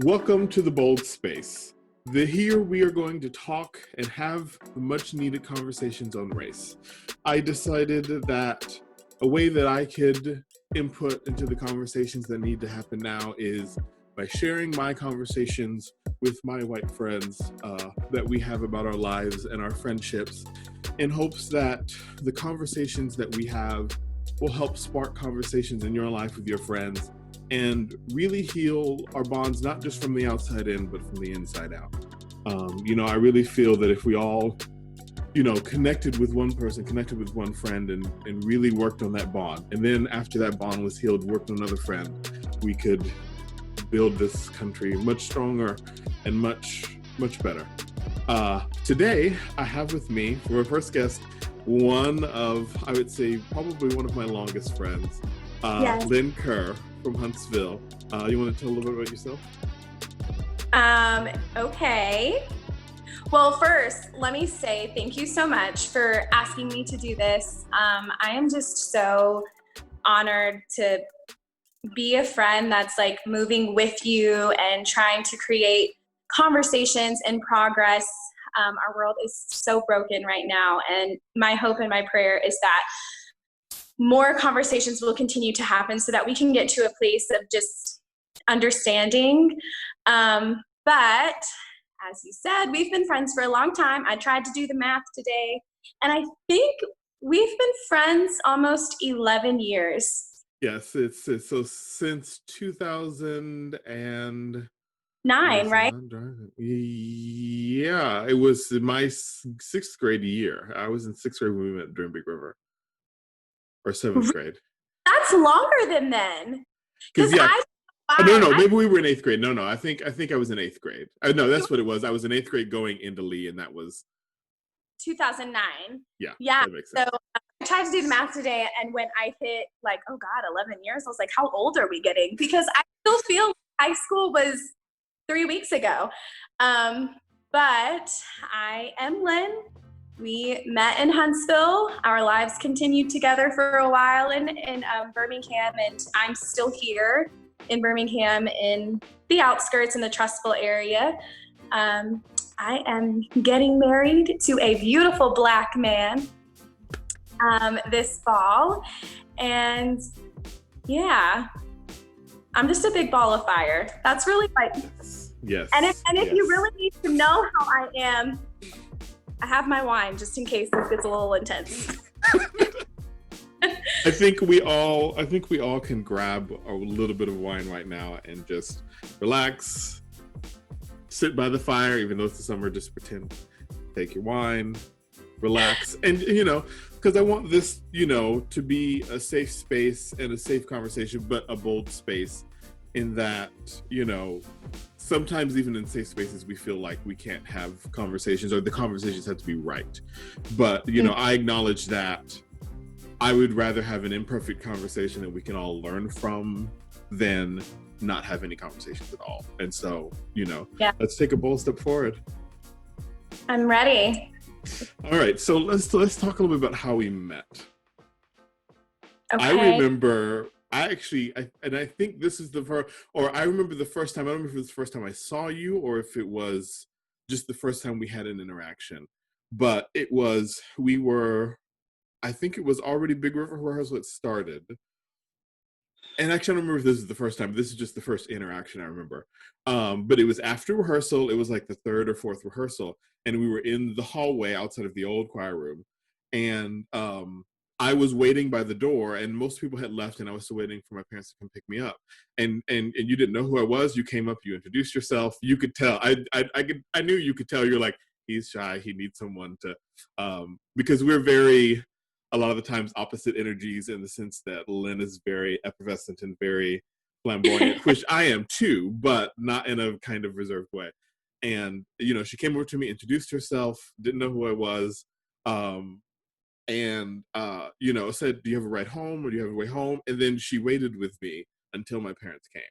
Welcome to the Bold Space. Here we are going to talk and have much needed conversations on race. I decided that a way that I could input into the conversations that need to happen now is by sharing my conversations with my white friends that we have about our lives and our friendships, in hopes that the conversations that we have will help spark conversations in your life with your friends and really heal our bonds, not just from the outside in, but from the inside out. I really feel that if we all, connected with one person, connected with one friend, and really worked on that bond, and then after that bond was healed, worked on another friend, we could build this country much stronger and much, much better. Today, I have with me, for our first guest, one of, I would say, probably one of my longest friends, Yes. Lynne Kerr from Huntsville. You want to tell a little bit about yourself? Okay. Well, first, let me say thank you so much for asking me to do this. I am just so honored to be a friend that's like moving with you and trying to create conversations and progress. Our world is so broken right now, and my hope and my prayer is that more conversations will continue to happen so that we can get to a place of just understanding. But as you said, we've been friends for a long time. I tried to do the math today, and I think we've been friends almost 11 years. Yes, it's so since 2000 and what Nine, is it? right? I'm driving. Yeah, it was my sixth grade year. I was in sixth grade when we met during Big River, or seventh grade. That's longer than then. Because Because yeah, I, oh, no, wow, no, I maybe we were in eighth grade. No, I think I was in eighth grade. No, that's what it was. I was in eighth grade going into Lee, and that was 2009. yeah, Yeah. that makes So sense. I tried to do the math today, and when I hit like, oh God, 11 years, I was like, how old are we getting? Because I still feel like high school was 3 weeks ago. Um, but I am Lynn. We met in Huntsville. Our lives continued together for a while in Birmingham, and I'm still here in Birmingham in the outskirts in the Trustful area. I am getting married to a beautiful Black man this fall, and yeah, I'm just a big ball of fire. That's really like, Yes, and if yes. you really need to know how I am, I have my wine just in case this gets a little intense. I think we all can grab a little bit of wine right now and just relax, sit by the fire, even though it's the summer, just pretend, take your wine, relax. And, because I want this, to be a safe space and a safe conversation, but a bold space in that, sometimes even in safe spaces, we feel like we can't have conversations or the conversations have to be right. But, I acknowledge that I would rather have an imperfect conversation that we can all learn from than not have any conversations at all. And so, Yeah. let's take a bold step forward. I'm ready. All right, so let's talk a little bit about how we met. Okay. I think this is the first, or I remember the first time. I don't remember if it was the first time I saw you or if it was just the first time we had an interaction. But I think it was already Big River rehearsal that started. And actually, I don't remember if this is the first time. This is just the first interaction I remember. But it was after rehearsal. It was like the third or fourth rehearsal. And we were in the hallway outside of the old choir room. And I was waiting by the door, and most people had left, and I was still waiting for my parents to come pick me up. And you didn't know who I was. You came up, you introduced yourself. You could tell. I knew you could tell. You're like, he's shy. He needs someone to, because we're very, a lot of the times, opposite energies, in the sense that Lynn is very effervescent and very flamboyant, which I am too, but not in a kind of reserved way. And she came over to me, introduced herself, didn't know who I was, and said, "Do you have a ride home, or do you have a way home?" And then she waited with me until my parents came,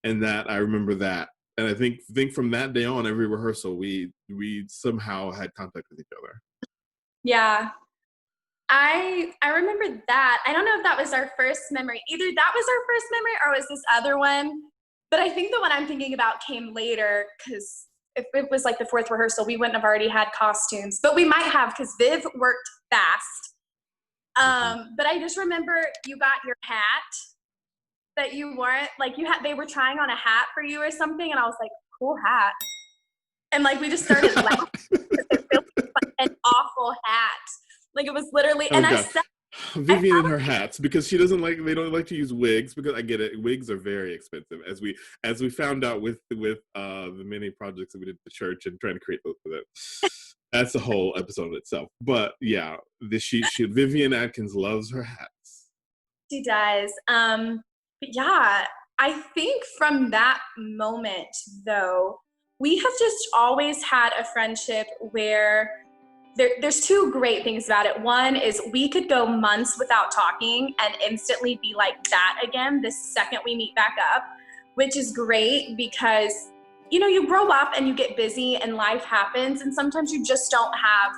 and that I remember that. And I think from that day on, every rehearsal, we somehow had contact with each other. Yeah. I remember that. I don't know if that was our first memory. Either that was our first memory or was this other one But I think the one I'm thinking about came later, because if it was like the fourth rehearsal, we wouldn't have already had costumes, but we might have, because Viv worked fast. But I just remember you got your hat that you weren't, like they were trying on a hat for you or something, and I was like, cool hat. And like we just started laughing because it really was like an awful hat. Like it was literally, and I said, Vivian and her hats, because they don't like to use wigs, because I get it, wigs are very expensive, as we found out with the many projects that we did at the church and trying to create those for them. That's a whole episode in itself. But yeah, Vivian Atkins loves her hats. She does. But yeah, I think from that moment though, we have just always had a friendship where there's two great things about it. One is we could go months without talking and instantly be like that again the second we meet back up, which is great because, you know, you grow up and you get busy and life happens, and sometimes you just I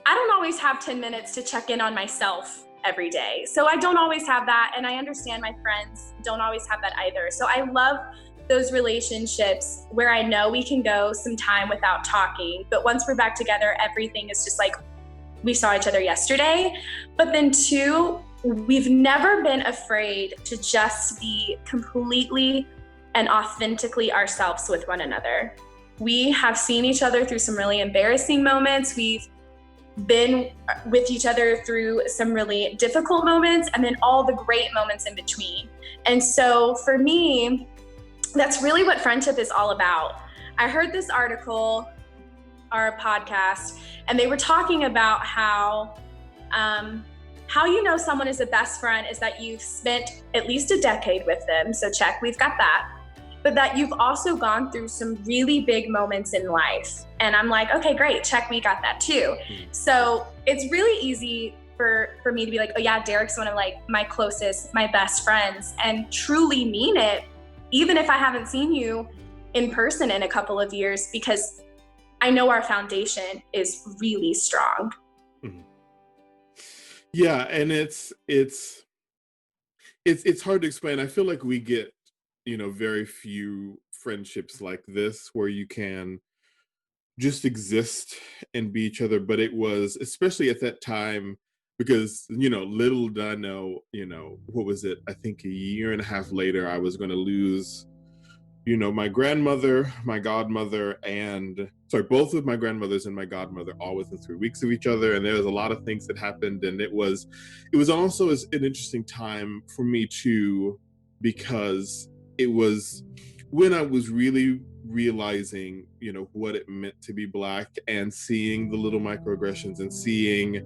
don't always have 10 minutes to check in on myself every day. So I don't always have that, and I understand my friends don't always have that either. So I love those relationships where I know we can go some time without talking, but once we're back together, everything is just like we saw each other yesterday. But then two, we've never been afraid to just be completely and authentically ourselves with one another. We have seen each other through some really embarrassing moments. We've been with each other through some really difficult moments, and then all the great moments in between. And so for me, that's really what friendship is all about. I heard this article or a podcast, and they were talking about how you know someone is a best friend is that you've spent at least a decade with them. So check, we've got that. But that you've also gone through some really big moments in life. And I'm like, okay, great, check, we got that too. So it's really easy for me to be like, oh yeah, Derek's one of like my closest, my best friends, and truly mean it, even if I haven't seen you in person in a couple of years, because I know our foundation is really strong. Mm-hmm. Yeah, and it's hard to explain. I feel like we get, you know, very few friendships like this where you can just exist and be each other. But it was, especially at that time, because, you know, little did I know, you know, what was it? I think a year and a half later, I was going to lose, you know, my grandmother, my godmother, both of my grandmothers and my godmother, all within 3 weeks of each other. And there was a lot of things that happened. And it was also an interesting time for me too, because it was when I was really realizing, you know, what it meant to be Black, and seeing the little microaggressions and seeing,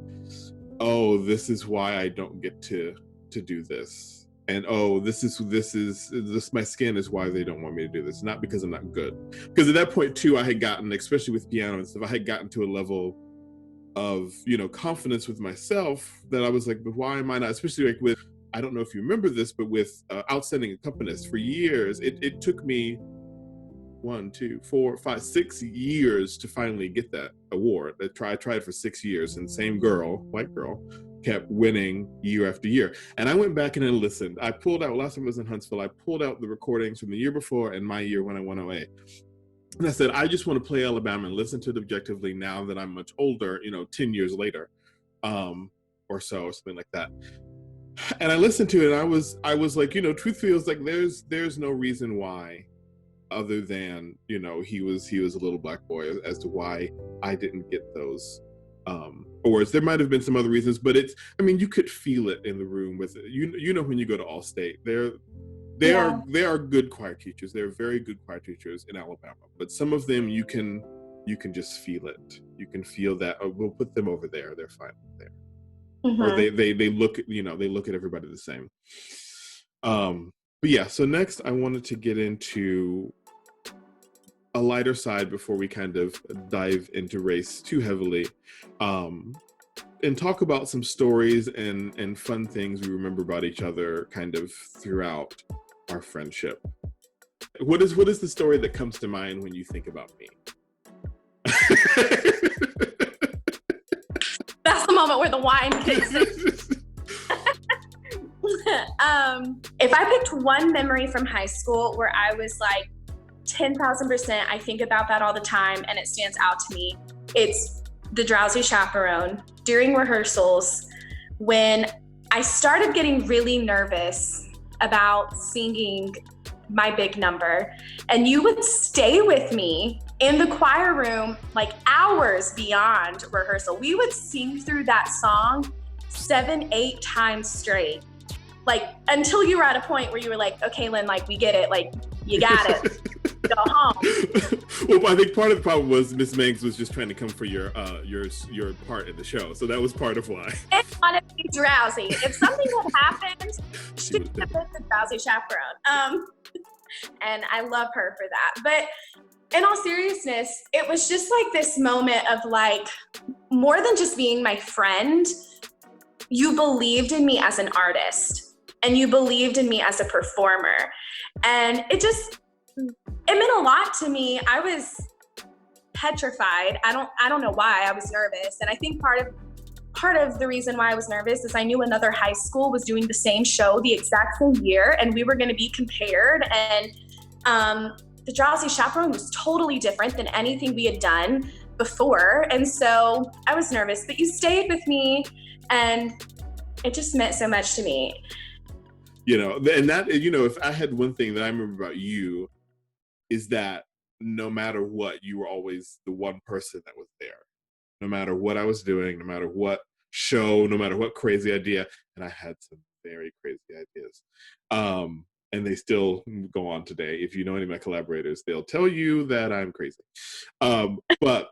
oh, this is why I don't get to do this. And oh, this my skin is why they don't want me to do this, not because I'm not good. Because at that point too, I had gotten, especially with piano and stuff, I had gotten to a level of, you know, confidence with myself that I was like, but why am I not? Especially like with, I don't know if you remember this, but with outstanding accompanist for years, it took me 1, 2, 4, 5, 6 years to finally get that award. I tried for 6 years, and same girl, white girl, kept winning year after year. And I went back and I listened. I pulled out, last time I was in Huntsville, I pulled out the recordings from the year before and my year when I won 08. And I said, I just want to play Alabama and listen to it objectively now that I'm much older, you know, 10 years later, or so, or something like that. And I listened to it, and I was like, you know, truth feels like there's no reason why, other than, you know, he was a little Black boy, as to why I didn't get those awards. There might have been some other reasons, but you could feel it in the room with it. You know, when you go to Allstate, they are good choir teachers. They're very good choir teachers in Alabama, but some of them you can just feel it. You can feel that, oh, we'll put them over there. They're fine there. Mm-hmm. Or they look, you know, they look at everybody the same. But yeah, so next I wanted to get into a lighter side before we kind of dive into race too heavily, and talk about some stories and fun things we remember about each other kind of throughout our friendship. What is the story that comes to mind when you think about me? That's the moment where the wine kicks in. if I picked one memory from high school where I was like 10,000%, I think about that all the time and it stands out to me, it's the drowsy chaperone during rehearsals when I started getting really nervous about singing my big number. And you would stay with me in the choir room like hours beyond rehearsal. We would sing through that song 7, 8 times straight. Like until you were at a point where you were like, okay, Lynne, like we get it, like you got it. Go home. Well, I think part of the problem was Miss Meggs was just trying to come for your part in the show, so that was part of why. It wanted to be drowsy. If something had happened, she would have been the drowsy chaperone. And I love her for that. But in all seriousness, it was just like this moment of like, more than just being my friend, you believed in me as an artist and you believed in me as a performer. And it meant a lot to me. I was petrified. I don't know why I was nervous. And I think part of the reason why I was nervous is I knew another high school was doing the same show the exact same year and we were going to be compared. And the drowsy chaperone was totally different than anything we had done before. And so I was nervous, but you stayed with me and it just meant so much to me. You know, and that, you know, if I had one thing that I remember about you is that no matter what, you were always the one person that was there. No matter what I was doing, no matter what show, no matter what crazy idea, and I had some very crazy ideas. And they still go on today. If you know any of my collaborators, they'll tell you that I'm crazy. But,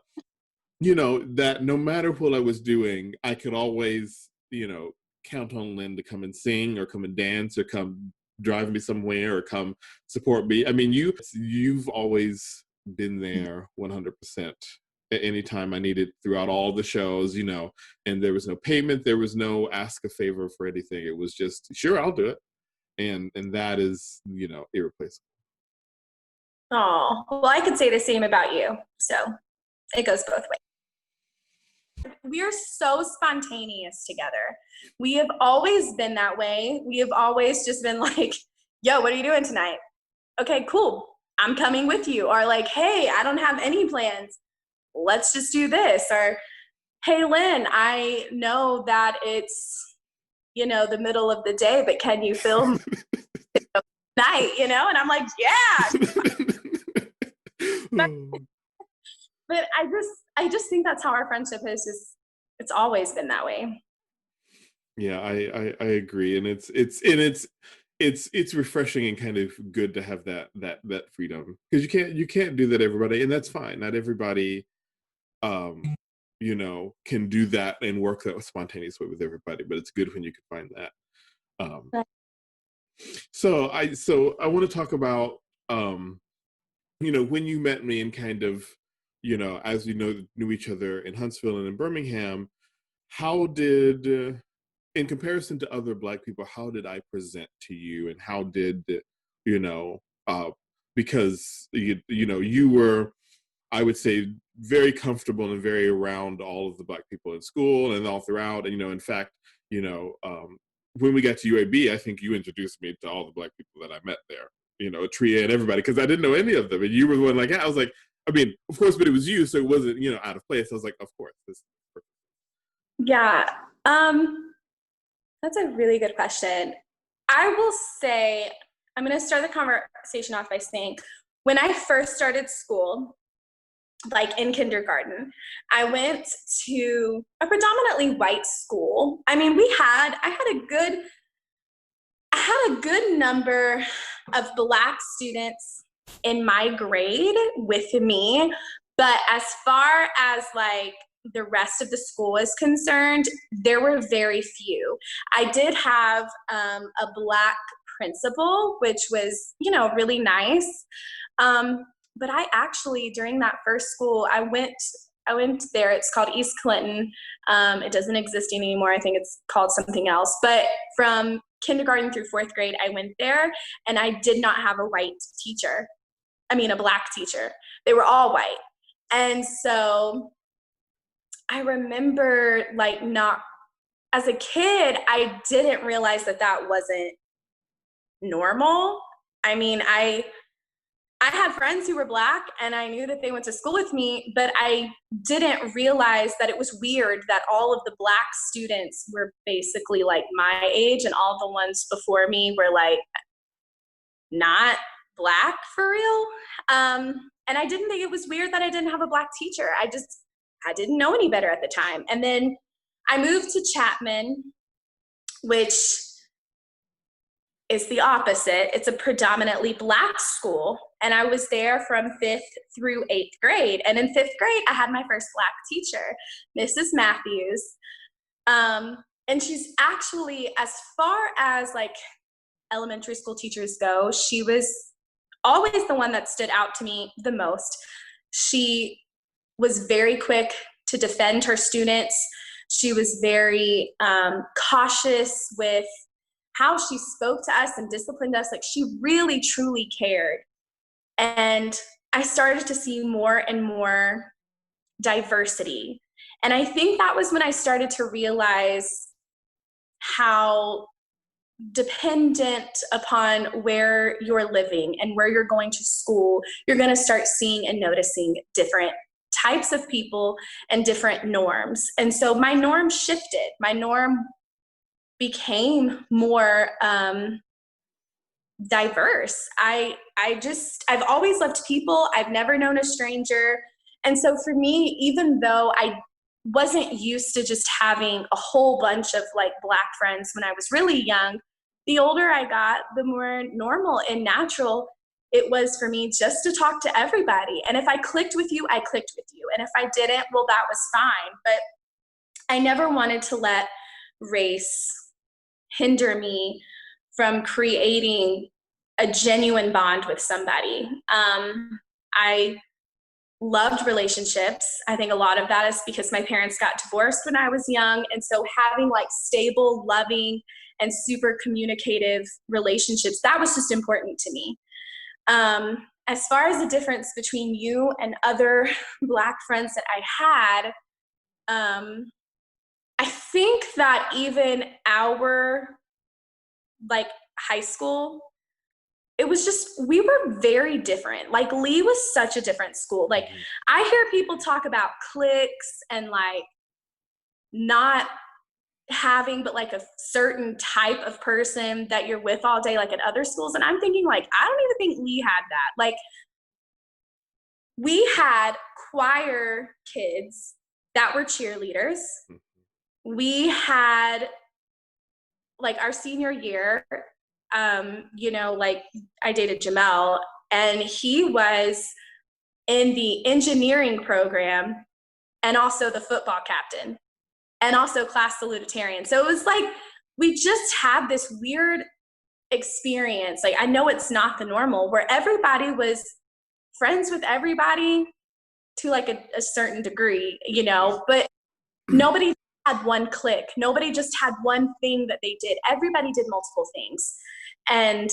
you know, that no matter what I was doing, I could always, you know, count on Lynne to come and sing or come and dance or come drive me somewhere or come support me. I mean, you've always been there 100% at any time I needed throughout all the shows, you know, and there was no payment, there was no ask a favor for anything. It was just, sure, I'll do it. And that is, you know, irreplaceable. Oh, well, I could say the same about you. So it goes both ways. We are so spontaneous together. We have always been that way. We have always just been like, yo, what are you doing tonight? Okay, cool. I'm coming with you. Or like, hey, I don't have any plans. Let's just do this. Or, hey, Lynne, I know that it's, you know, the middle of the day, but can you film night, you know? And I'm like, yeah. But I just think that's how our friendship is it's always been that way. Yeah, I agree. And it's refreshing and kind of good to have that freedom. Because you can't do that everybody, and that's fine. Not everybody you know, can do that and work that spontaneous way with everybody, but it's good when you can find that. Right. So I want to talk about you know, when you met me and kind of, you know, as we knew each other in Huntsville and in Birmingham, how did in comparison to other Black people, how did I present to you, and how did, you know, because you know, you were, I would say, very comfortable and very around all of the Black people in school and all throughout. And, you know, in fact, you know, when we got to UAB, I think you introduced me to all the Black people that I met there, you know, Tria and everybody, because I didn't know any of them. And you were the one like, yeah, I was like, I mean, of course, but it was you, so it wasn't, you know, out of place. I was like, of course. Yeah. That's a really good question. I will say, I'm going to start the conversation off by saying, when I first started school, like in kindergarten, I went to a predominantly white school. I mean, I had a good number of Black students in my grade with me, but as far as like the rest of the school is concerned, there were very few. I did have a Black principal, which was, you know, really nice. But I actually, during that first school, I went there. It's called East Clinton. It doesn't exist anymore. I think it's called something else. But from kindergarten through 4th grade, I went there, and I did not have a white teacher. I mean, a Black teacher. They were all white. And so I remember, like, not, as a kid, I didn't realize that wasn't normal. I mean, I had friends who were Black and I knew that they went to school with me, but I didn't realize that it was weird that all of the Black students were basically like my age and all the ones before me were like not Black for real. And I didn't think it was weird that I didn't have a Black teacher. I didn't know any better at the time. And then I moved to Chapman, which is the opposite. It's a predominantly Black school. And I was there from 5th through 8th grade. And in 5th grade, I had my first Black teacher, Mrs. Matthews. And she's actually, as far as like elementary school teachers go, she was always the one that stood out to me the most. She was very quick to defend her students. She was very cautious with how she spoke to us and disciplined us. Like, she really, truly cared. And I started to see more and more diversity. And I think that was when I started to realize how dependent upon where you're living and where you're going to school, you're going to start seeing and noticing different types of people and different norms. And so my norm shifted. My norm became more diverse. I've always loved people. I've never known a stranger. And so for me, even though I wasn't used to just having a whole bunch of like Black friends when I was really young, the older I got, the more normal and natural it was for me just to talk to everybody. And if I clicked with you, I clicked with you. And if I didn't, well, that was fine. But I never wanted to let race hinder me from creating a genuine bond with somebody. I loved relationships. I think a lot of that is because my parents got divorced when I was young. And so having like stable, loving, and super communicative relationships, that was just important to me. As far as the difference between you and other Black friends that I had, I think that even our like high school, it was just, we were very different. Like, Lee was such a different school. Like, I hear people talk about cliques and like not having but like a certain type of person that you're with all day, like at other schools. And I'm thinking like, I don't even think Lee had that. Like, we had choir kids that were cheerleaders. We had like our senior year, like I dated Jamel, and he was in the engineering program and also the football captain and also class salutatorian. So it was like, we just had this weird experience. Like, I know it's not the normal where everybody was friends with everybody to like a certain degree, but nobody had one clique. Nobody just had one thing that they did. Everybody did multiple things. And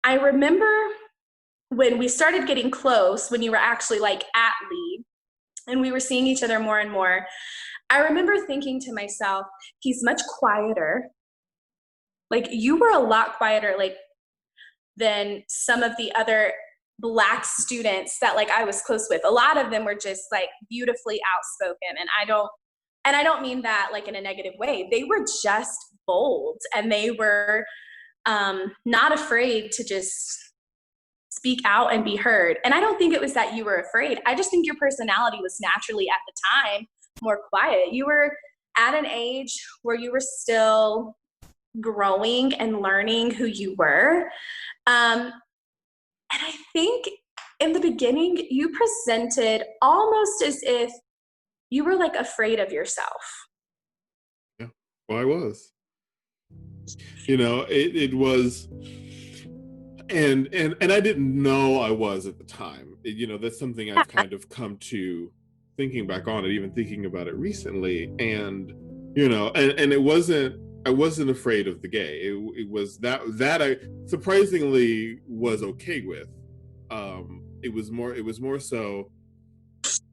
I remember when we started getting close, when you were actually like at Lee and we were seeing each other more and more, I remember thinking to myself, he's much quieter. Like, you were a lot quieter, like, than some of the other Black students that like I was close with. A lot of them were just like beautifully outspoken. And I don't mean that like in a negative way. They were just bold and they were not afraid to just speak out and be heard. And I don't think it was that you were afraid. I just think your personality was naturally at the time more quiet. You were at an age where you were still growing and learning who you were. And I think in the beginning, you presented almost as if you were like afraid of yourself. Yeah, well, I was. It was, and I didn't know I was at the time. That's something I've kind of come to thinking back on it, even thinking about it recently. And and it wasn't. I wasn't afraid of the gay. It was that I surprisingly was okay with. It was more so,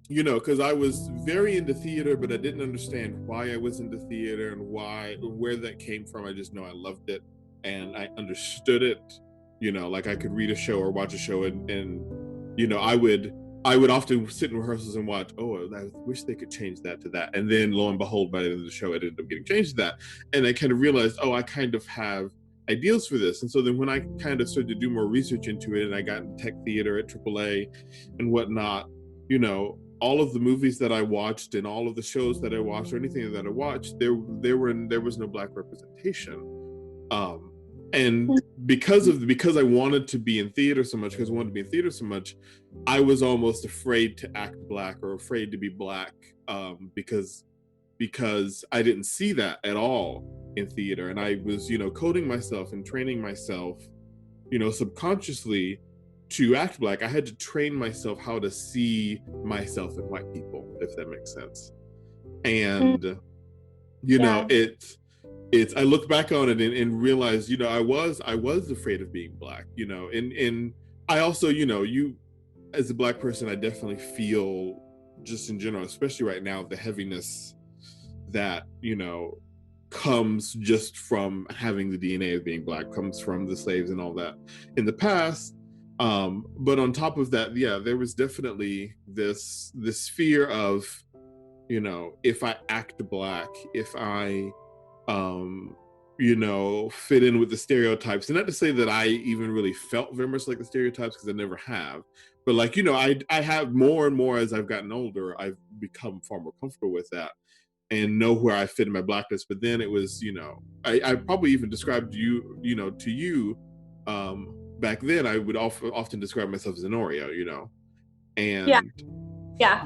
because I was very into theater, but I didn't understand why I was into theater and where that came from. I just know I loved it. and I understood it. Like I could read a show or watch a show, and I would often sit in rehearsals and watch. Oh, I wish they could change that to that, and then lo and behold, by the end of the show, it ended up getting changed to that, and I kind of realized, oh, I kind of have ideals for this. And so then when I kind of started to do more research into it, and I got into tech theater at AAA and whatnot, all of the movies that I watched and all of the shows that I watched or anything that I watched, there was no Black representation. And because I wanted to be in theater so much, I was almost afraid to act Black or afraid to be Black, because I didn't see that at all in theater. And I was, coding myself and training myself, subconsciously to act Black. I had to train myself how to see myself in white people, if that makes sense. And, it's I look back on it and realize, I was afraid of being Black, and I also, you as a Black person, I definitely feel, just in general, especially right now, the heaviness that comes just from having the DNA of being Black, comes from the slaves and all that in the past. But on top of that, there was definitely this fear of, if I act Black, if I fit in with the stereotypes. And not to say that I even really felt very much like the stereotypes, because I never have, but like, I have more and more as I've gotten older, I've become far more comfortable with that and know where I fit in my Blackness. But then it was, I probably even described you, to you, back then I would often describe myself as an Oreo, and yeah.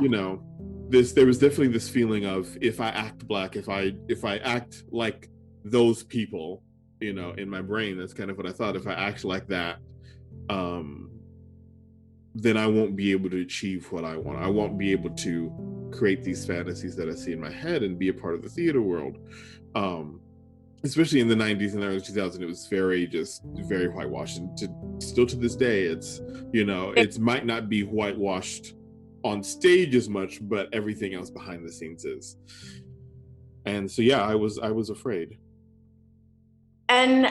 there was definitely this feeling of, if I act Black, if I act like those people, in my brain, that's kind of what I thought. If I act like that, then I won't be able to achieve what I want. I won't be able to create these fantasies that I see in my head and be a part of the theater world. Especially in the 90s and early 2000s, it was very whitewashed. And still to this day, it's, it might not be whitewashed on stage as much, but everything else behind the scenes is. And so, I was afraid. And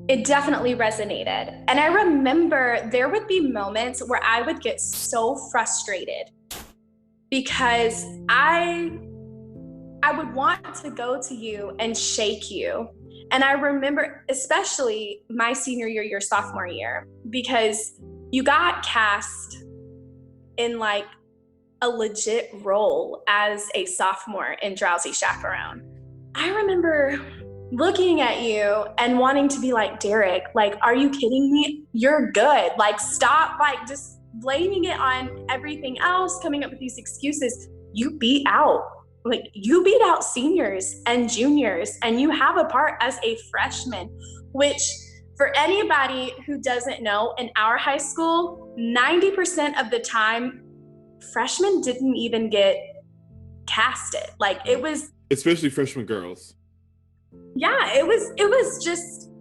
it definitely resonated. And I remember there would be moments where I would get so frustrated because I would want to go to you and shake you. And I remember, especially my senior year, your sophomore year, because you got cast in like a legit role as a sophomore in Drowsy Chaperone. I remember looking at you and wanting to be like, Derek, like, are you kidding me? You're good. Like, stop, like, just blaming it on everything else, coming up with these excuses. You beat out seniors and juniors, and you have a part as a freshman, which, for anybody who doesn't know, in our high school, 90% of the time, freshmen didn't even get casted. Like, it was, especially freshman girls. Yeah, it was just,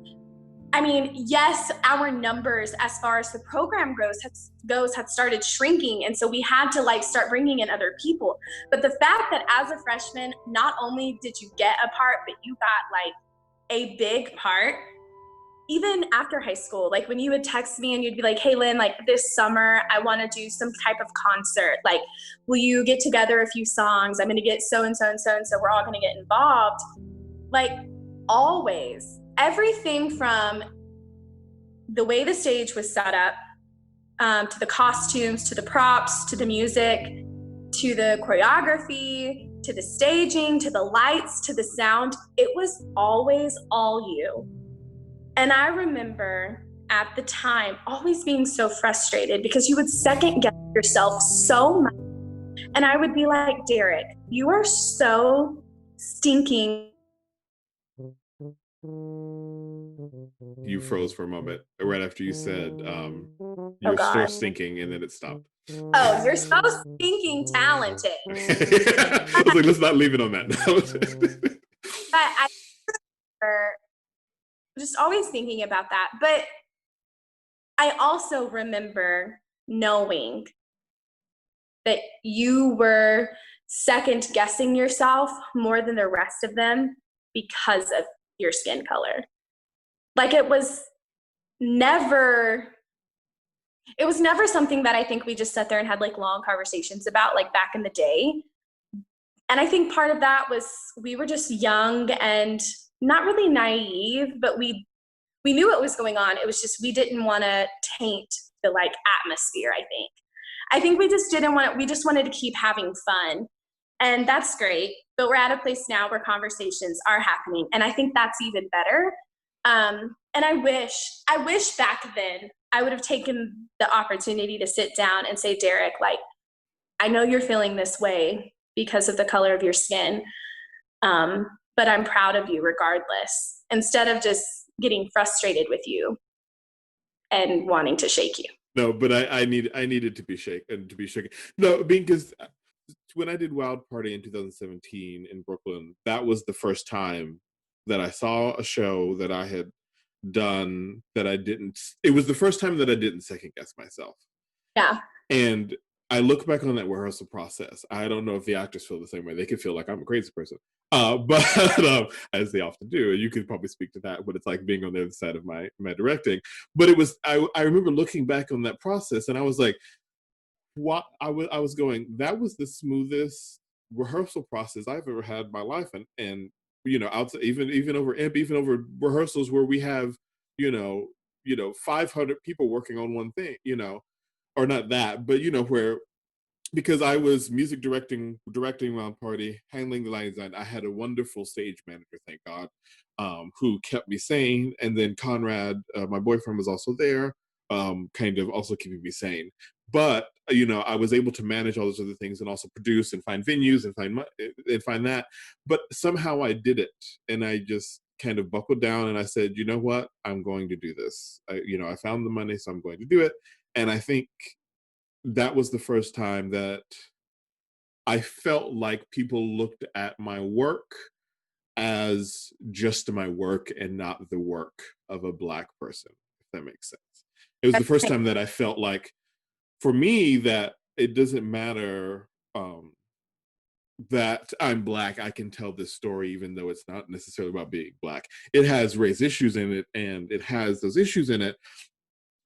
I mean, yes, our numbers as far as the program goes had started shrinking. And so we had to like start bringing in other people. But the fact that as a freshman, not only did you get a part, but you got like a big part, even after high school, like when you would text me and you'd be like, hey, Lynne, like this summer, I want to do some type of concert. Like, will you get together a few songs? I'm going to get so-and-so and so-and-so. We're all going to get involved. Like, always, everything from the way the stage was set up, to the costumes, to the props, to the music, to the choreography, to the staging, to the lights, to the sound, it was always all you. And I remember at the time always being so frustrated because you would second guess yourself so much. And I would be like, Derek, you are so stinking. You froze for a moment right after you said you're so stinking, and then it stopped. Oh, you're so stinking talented. I was like, let's not leave it on that. But I just always thinking about that. But I also remember knowing that you were second guessing yourself more than the rest of them because of your skin color. Like never, it was never something that I think we just sat there and had like long conversations about, like back in the day. And I think part of that was we were just young and not really naive, but we knew what was going on. It was just we didn't want to taint the like atmosphere, I think. I think we just didn't want it, we just wanted to keep having fun. And that's great. But we're at a place now where conversations are happening. And I think that's even better. And I wish back then I would have taken the opportunity to sit down and say, Derek, like, I know you're feeling this way because of the color of your skin, but I'm proud of you regardless, instead of just getting frustrated with you and wanting to shake you. No, but I needed to be shaken. No, because when I did Wild Party in 2017 in Brooklyn, that was the first time that I saw a show that I had done that I didn't. It was the first time that I didn't second guess myself. Yeah. And I look back on that rehearsal process. I don't know if the actors feel the same way. They could feel like I'm a crazy person, but as they often do. You could probably speak to that, what it's like being on the other side of my directing. But it was I remember looking back on that process, and I was like, what I was going. That was the smoothest rehearsal process I've ever had in my life, and outside, even over imp, even over rehearsals where we have you know 500 people working on one thing, or not that, but where, because I was music directing Round Party, handling the line design. I had a wonderful stage manager, thank God, who kept me sane. And then Conrad, my boyfriend, was also there, kind of also keeping me sane. But I was able to manage all those other things and also produce and find venues and find that. But somehow I did it, and I just kind of buckled down and I said, you know what, I'm going to do this. I found the money, so I'm going to do it. And I think that was the first time that I felt like people looked at my work as just my work and not the work of a Black person, if that makes sense. It was the first time that I felt like, for me, that it doesn't matter that I'm Black. I can tell this story even though it's not necessarily about being Black. It has race issues in it, and it has those issues in it.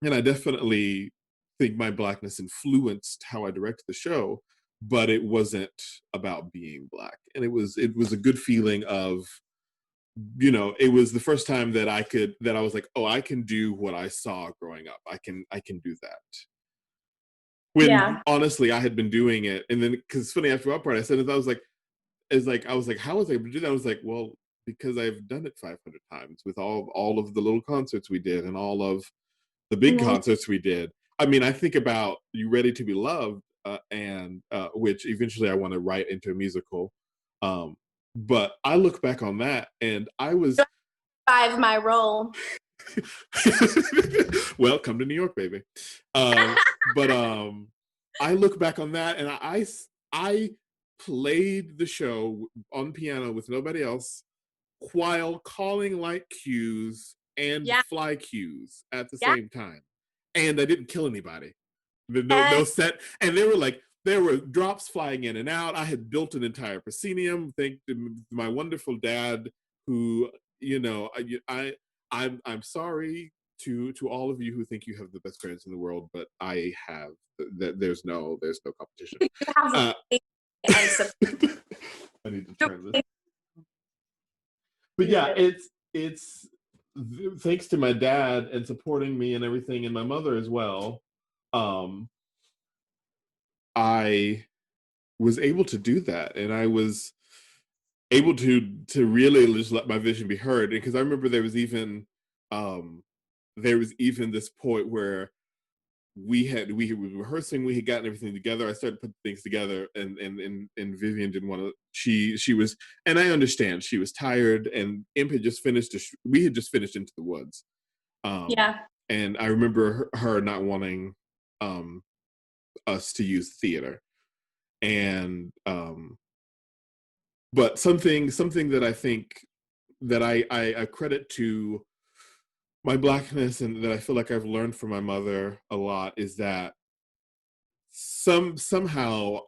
And I definitely think my Blackness influenced how I directed the show, but it wasn't about being Black. And it was a good feeling of, it was the first time that I was like, oh, I can do what I saw growing up. I can do that. When Yeah. honestly I had been doing it, and then, because it's funny, after our part I said it, I was like, how was I able to do that? I was like, well, because I've done it 500 times with all of the little concerts we did and all of the big Mhm. concerts we did. I mean, I think about You Ready to Be Loved, and which eventually I want to write into a musical. But I look back on that, and I was My role. well, come to New York, baby. But I look back on that, and I played the show on piano with nobody else while calling light cues and Yeah. fly cues at the Yeah. same time, and I didn't kill anybody. No And set, and there were drops flying in and out. I had built an entire proscenium. Thank my wonderful dad, who I'm sorry to all of you who think you have the best parents in the world, but I have that. There's no competition. you have Uh, and support. I need to turn this. But yeah, it's thanks to my dad and supporting me and everything, and my mother as well. Um, I was able to do that, and I was able to really just let my vision be heard. Because I remember um, there was even this point where we were rehearsing, we had gotten everything together. I started putting things together, and Vivian didn't want to. She was, and I understand, she was tired, and Imp had just finished. We had just finished Into the Woods, um, Yeah. and I remember her not wanting um, us to use theater, and but something that I think that I credit to my Blackness, and that I feel like I've learned from my mother a lot, is that somehow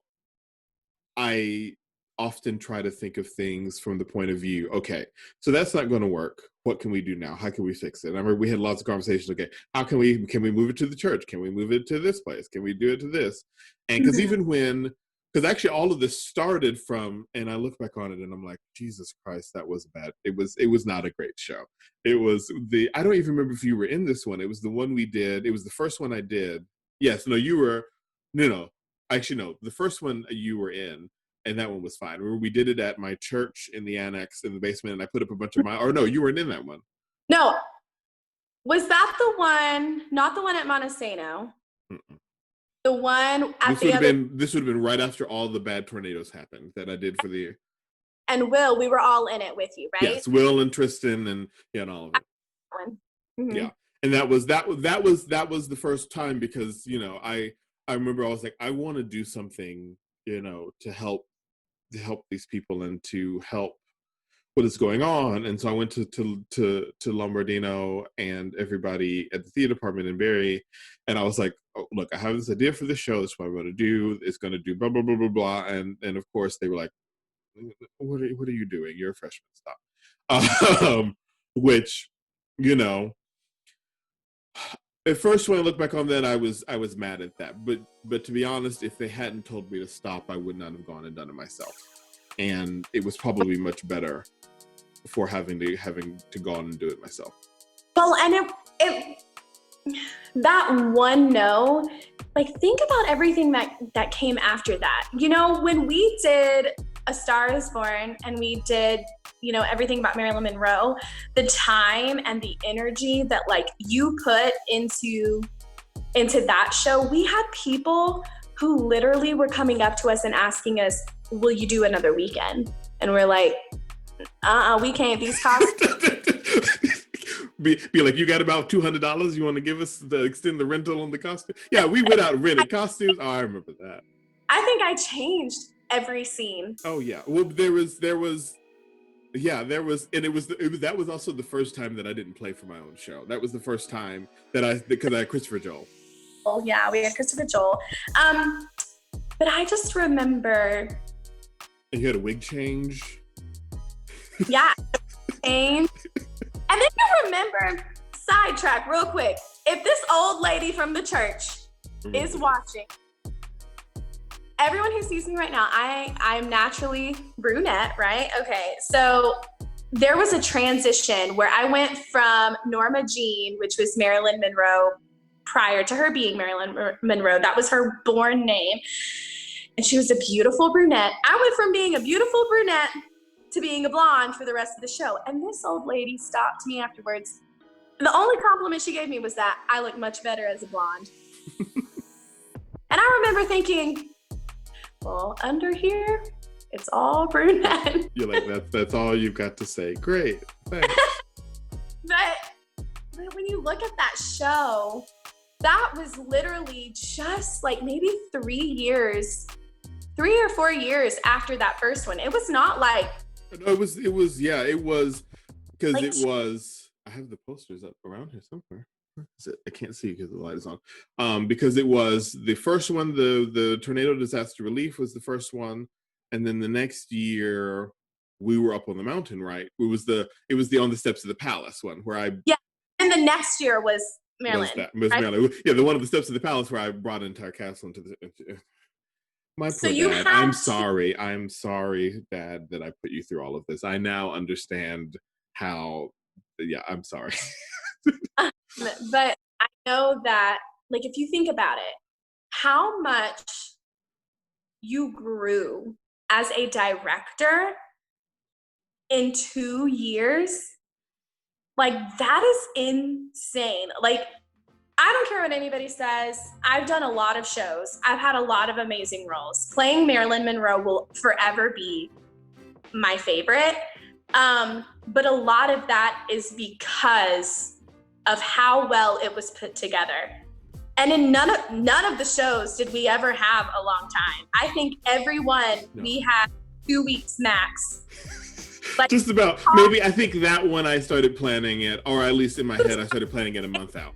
I often try to think of things from the point of view, okay, so that's not going to work. What can we do now? How can we fix it? And I remember we had lots of conversations. Okay, how can we move it to the church? Can we move it to this place? Can we do it to this? And because even when, because actually all of this started from, and I look back on it and I'm like, Jesus Christ, that was bad. It was not a great show. It was I don't even remember if you were in this one. It was the one we did. It was the first one I did. Yes, no, you were, no, actually no, the first one you were in. And that one was fine. We did it at my church in the annex in the basement, and I put up a bunch of or no, you weren't in that one. No. Was that the one, not the one at Montesano? Mm-mm. The one at This would have been right after all the bad tornadoes happened that I did for the year. And Will, we were all in it with you, right? Yes, Will and Tristan and all of it. Mm-hmm. Yeah. And that was the first time, because, I remember I was like, I want to do something, to help these people and to help what is going on. And so I went to Lombardino and everybody at the theater department in Barrie, and I was like, oh, look, I have this idea for this show. That's what I'm going to do. It's going to do blah blah blah blah blah. And of course they were like, what are you doing? You're a freshman. Stop. Which, at first, when I look back on that, I was mad at that. But to be honest, if they hadn't told me to stop, I would not have gone and done it myself. And it was probably much better for having to go on and do it myself. Well, and it that one no, like, think about everything that came after that. When we did A Star Is Born and we did, everything about Marilyn Monroe, the time and the energy that, like, you put into that show, we had people who literally were coming up to us and asking us, will you do another weekend? And we're like, we can't. These costumes. Be like, you got about $200 you want to give us to extend the rental on the costume? Yeah, we went out and rented costumes. Oh, I remember that. I think I changed every scene. Oh yeah. Well, there was, and that was also the first time that I didn't play for my own show. That was the first time because I had Christopher Joel. Oh yeah, we had Christopher Joel. But I just remember. And you had a wig change. Yeah, change. And then you remember, sidetrack real quick, if this old lady from the church is watching, everyone who sees me right now, I'm naturally brunette, right? Okay, so there was a transition where I went from Norma Jean, which was Marilyn Monroe prior to her being Marilyn Monroe. That was her born name. And she was a beautiful brunette. I went from being a beautiful brunette to being a blonde for the rest of the show. And this old lady stopped me afterwards. The only compliment she gave me was that I look much better as a blonde. And I remember thinking, well, under here, it's all brunette. You're like, that's all you've got to say. Great, thanks. But when you look at that show, that was literally just like maybe 3 or 4 years after that first one. It was not like. No, it was because like, it was. I have the posters up around here somewhere. I can't see because the light is on. Because it was the first one, the tornado disaster relief was the first one, and then the next year we were up on the mountain, right? It was the on the steps of the palace one where I. Yeah, and the next year was Maryland. Was right? Maryland. Yeah, the one of the steps of the palace where I brought an entire castle into the. My poor dad. I'm sorry, Dad, that I put you through all of this. I now understand how. Yeah, I'm sorry. But I know that, like, if you think about it, how much you grew as a director in 2 years, like, that is insane. Like, I don't care what anybody says. I've done a lot of shows. I've had a lot of amazing roles. Playing Marilyn Monroe will forever be my favorite. But a lot of that is because of how well it was put together. And in none of the shows did we ever have a long time. I think we had 2 weeks max. Like, just about. Maybe I think that one I started planning it, or at least in my head I started planning it a month out.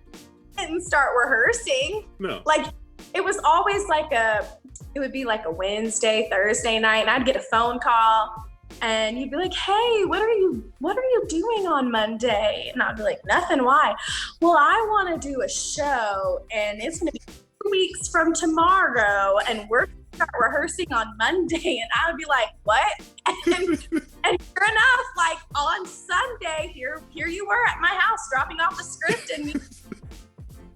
Didn't start rehearsing. No. Like, it was always like a it would be like a Wednesday, Thursday night, and I'd get a phone call and you'd be like, hey, what are you doing on Monday? And I'd be like, nothing. Why? Well, I want to do a show and it's going to be 2 weeks from tomorrow and we're going to start rehearsing on Monday. And I would be like, what? And sure enough, like on Sunday, here you were at my house dropping off the script and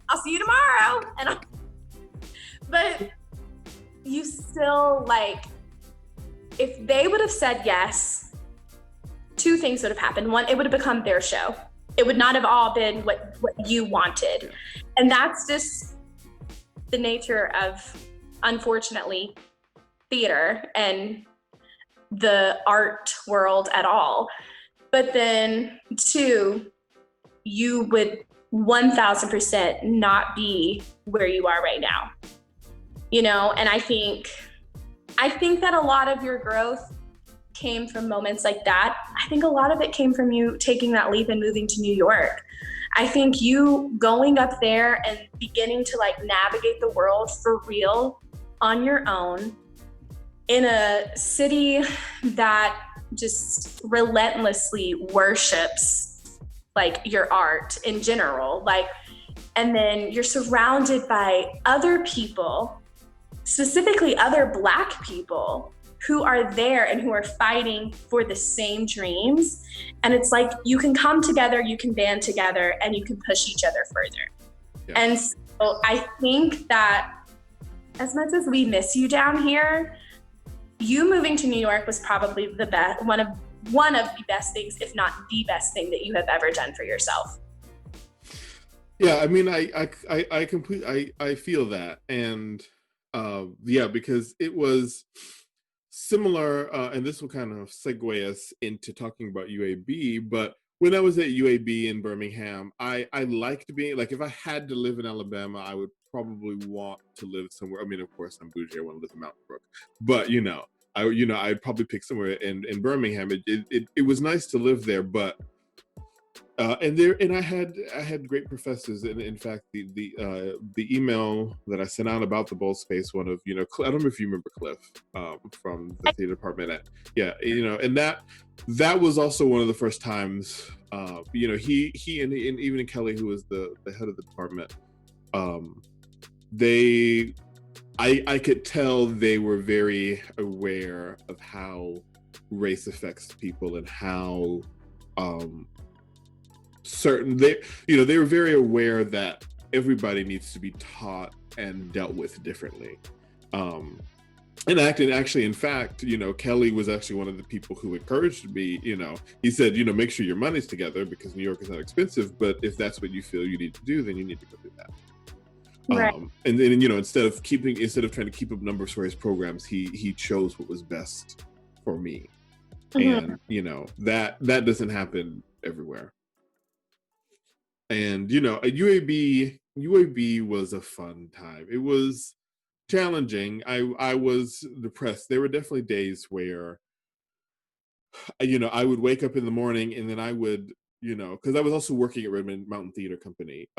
I'll see you tomorrow. But you still, like, if they would have said yes, two things would have happened. One, it would have become their show. It would not have all been what you wanted. And that's just the nature of, unfortunately, theater and the art world at all. But then two, you would 1000% not be where you are right now. You know, and I think that a lot of your growth came from moments like that. I think a lot of it came from you taking that leap and moving to New York. I think you going up there and beginning to like navigate the world for real on your own in a city that just relentlessly worships like your art in general, like, and then you're surrounded by other people, specifically other Black people who are there and who are fighting for the same dreams. And it's like, you can come together, you can band together, and you can push each other further. Yeah. And so I think that as much as we miss you down here, you moving to New York was probably the best, one of the best things, if not the best thing that you have ever done for yourself. Yeah, I mean, I completely, I feel that. And yeah, because it was similar, and this will kind of segue us into talking about UAB, but when I was at UAB in Birmingham, I liked being, like, if I had to live in Alabama, I would probably want to live somewhere. I mean, of course, I'm bougie, I want to live in Mountain Brook, but I'd probably pick somewhere in Birmingham. It was nice to live there, but and I had great professors. And in fact, the email that I sent out about the Bold Space, one of, I don't know if you remember Cliff from the theater department and that was also one of the first times, he and even Kelly, who was the head of the department, I could tell they were very aware of how race affects people and how they were very aware that everybody needs to be taught and dealt with differently. And actually, in fact, Kelly was actually one of the people who encouraged me. He said, make sure your money's together because New York is not expensive, but if that's what you feel you need to do, then you need to go do that. Right. And then, instead of trying to keep up numbers for his programs, he chose what was best for me. Mm-hmm. And, that doesn't happen everywhere. And, UAB was a fun time. It was challenging. I was depressed. There were definitely days where, I would wake up in the morning and then I would, because I was also working at Redmond Mountain Theater Company.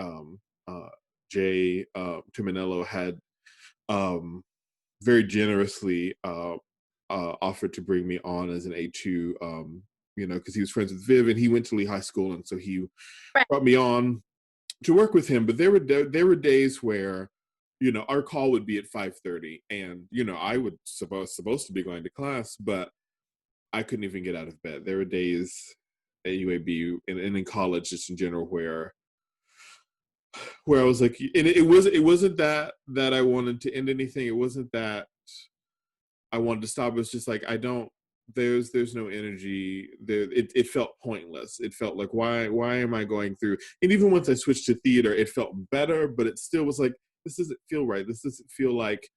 Jay Tuminello had very generously offered to bring me on as an A2, because he was friends with Viv and he went to Lee High School, and so he brought me on to work with him. But there were days where, our call would be at 5:30, and I would supposed to be going to class, but I couldn't even get out of bed. There were days at UAB and in college, just in general, where I was like, and it wasn't that I wanted to end anything. It wasn't that I wanted to stop. It was just like, there's no energy there. It felt pointless. It felt like, why am I going through? And even once I switched to theater, it felt better, but it still was like, this doesn't feel right. This doesn't feel like,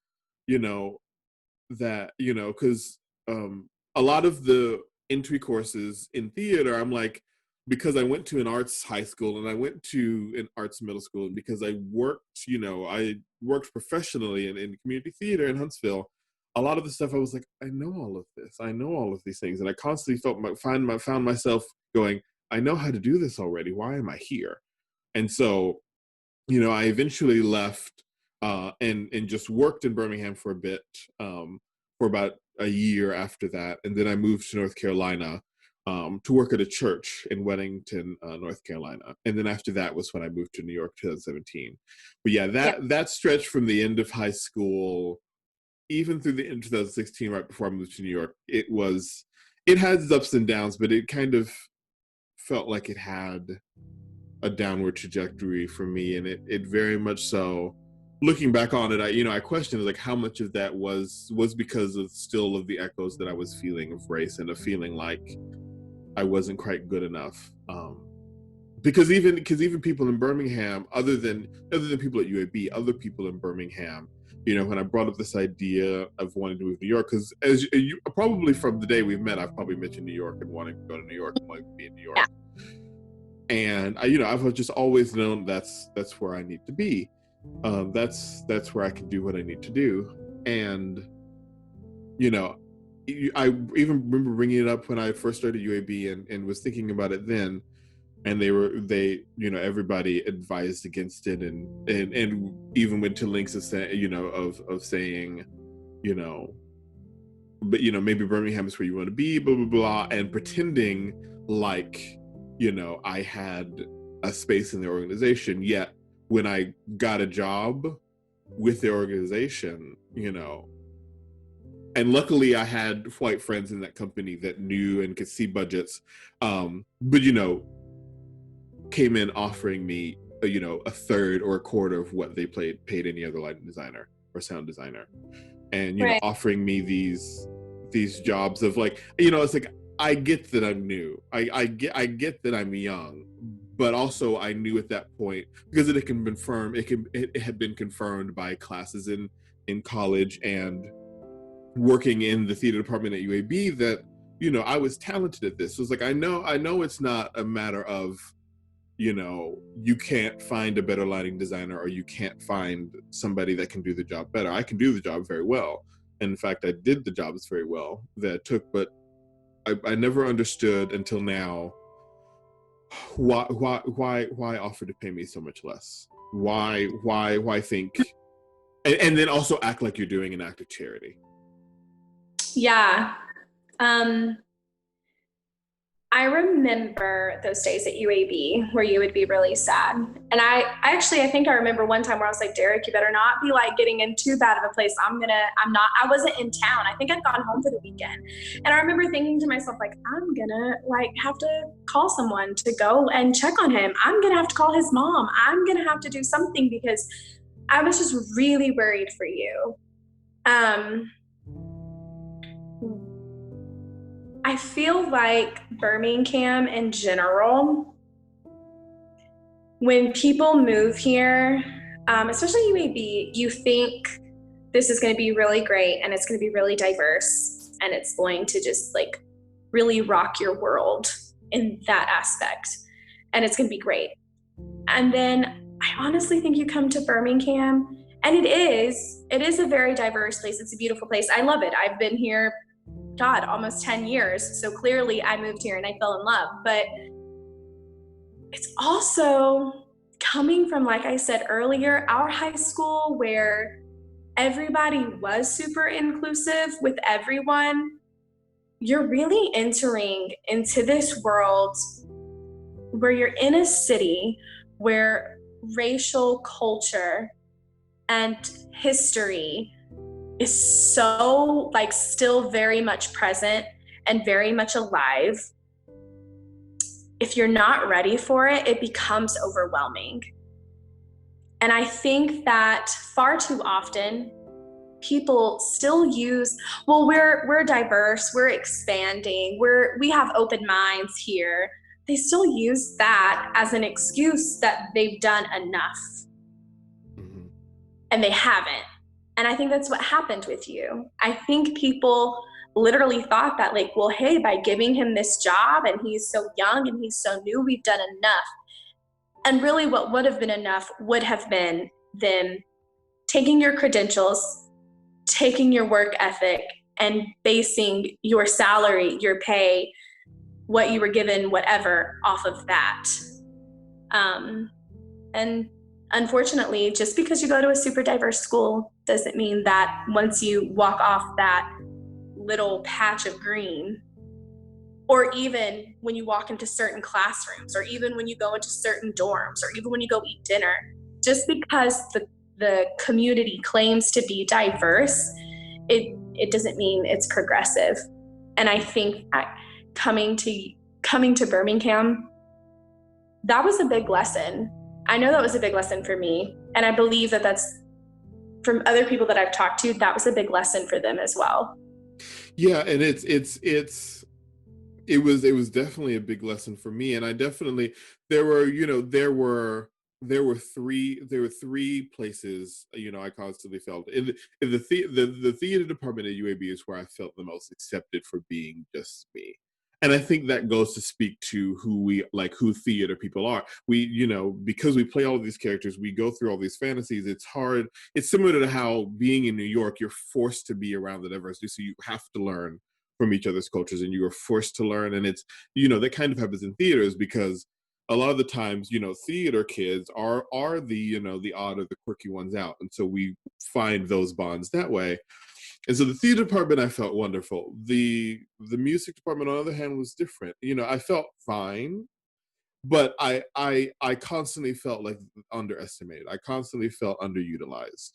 that, because a lot of the entry courses in theater, I'm like, because I went to an arts high school and I went to an arts middle school, and because I worked professionally in community theater in Huntsville, a lot of the stuff I was like, I know all of this. I know all of these things. And I constantly found myself going, I know how to do this already. Why am I here? And so, I eventually left and just worked in Birmingham for a bit, for about a year after that, and then I moved to North Carolina to work at a church in Weddington, North Carolina, and then after that was when I moved to New York, 2017. But yeah, Yeah. that stretch from the end of high school, even through the end of 2016, right before I moved to New York, it had its ups and downs, but it kind of felt like it had a downward trajectory for me, and it very much so. Looking back on it, I questioned like how much of that was because of still of the echoes that I was feeling of race and of feeling like I wasn't quite good enough. Because even people in Birmingham, other than people at UAB, other people in Birmingham, when I brought up this idea of wanting to move to New York, because as you probably from the day we've met, I've probably mentioned New York and wanting to go to New York and wanting to be in New York. And I've just always known that's where I need to be. That's where I can do what I need to do. And I even remember bringing it up when I first started UAB and was thinking about it then. And everybody advised against it, and even went to links of saying, but maybe Birmingham is where you want to be, blah blah blah, and pretending like I had a space in the organization. Yet when I got a job with the organization, and luckily I had white friends in that company that knew and could see budgets, but came in offering me a third or a quarter of what they paid any other lighting designer or sound designer, and Right. offering me these jobs of like, it's like, I get that I'm new, I get that I'm young, but also I knew at that point, because it had been confirmed by classes in college and working in the theater department at UAB, that I was talented at this. So it's like, I know it's not a matter of you can't find a better lighting designer, or you can't find somebody that can do the job better. I can do the job very well. And in fact, I did the jobs very well that it took, but I never understood until now why offer to pay me so much less. Why think, and then also act like you're doing an act of charity. Yeah. I remember those days at UAB where you would be really sad. And I think I remember one time where I was like, Derek, you better not be like getting in too bad of a place. I wasn't in town. I think I'd gone home for the weekend. And I remember thinking to myself, like, I'm gonna like have to call someone to go and check on him. I'm gonna have to call his mom. I'm gonna have to do something, because I was just really worried for you. I feel like Birmingham in general, when people move here, especially UAB, you think this is going to be really great and it's going to be really diverse and it's going to just like really rock your world in that aspect. And it's going to be great. And then I honestly think you come to Birmingham, and it is a very diverse place. It's a beautiful place. I love it. I've been here, God, almost 10 years. So clearly I moved here and I fell in love. But it's also coming from, like I said earlier, our high school where everybody was super inclusive with everyone. You're really entering into this world where you're in a city where racial culture and history is so like still very much present and very much alive. If you're not ready for it, it becomes overwhelming. And I think that far too often people still use, well, we're diverse, we're expanding, we have open minds here. They still use that as an excuse that they've done enough. Mm-hmm. And they haven't. And I think that's what happened with you. I think people literally thought that, like, well, hey, by giving him this job and he's so young and he's so new, we've done enough. And really what would have been enough would have been them taking your credentials, taking your work ethic, and basing your salary, your pay, what you were given, whatever, off of that. And unfortunately, just because you go to a super diverse school doesn't mean that once you walk off that little patch of green, or even when you walk into certain classrooms, or even when you go into certain dorms, or even when you go eat dinner, just because the community claims to be diverse, it doesn't mean it's progressive. And I think coming to Birmingham, that was a big lesson. I know that was a big lesson for me, and I believe that that's, from other people that I've talked to, that was a big lesson for them as well. Yeah, and it was definitely a big lesson for me, and I definitely there were you know there were three places I constantly felt in the theater department at UAB is where I felt the most accepted for being just me. And I think that goes to speak to who theater people are. Because we play all of these characters, we go through all these fantasies. It's hard. It's similar to how being in New York, you're forced to be around the diversity, so you have to learn from each other's cultures, and you are forced to learn. And it's that kind of happens in theaters because a lot of the times theater kids are the odd or the quirky ones out, and so we find those bonds that way. And so the theater department, I felt wonderful. The music department, on the other hand, was different. I felt fine, but I constantly felt like underestimated. I constantly felt underutilized.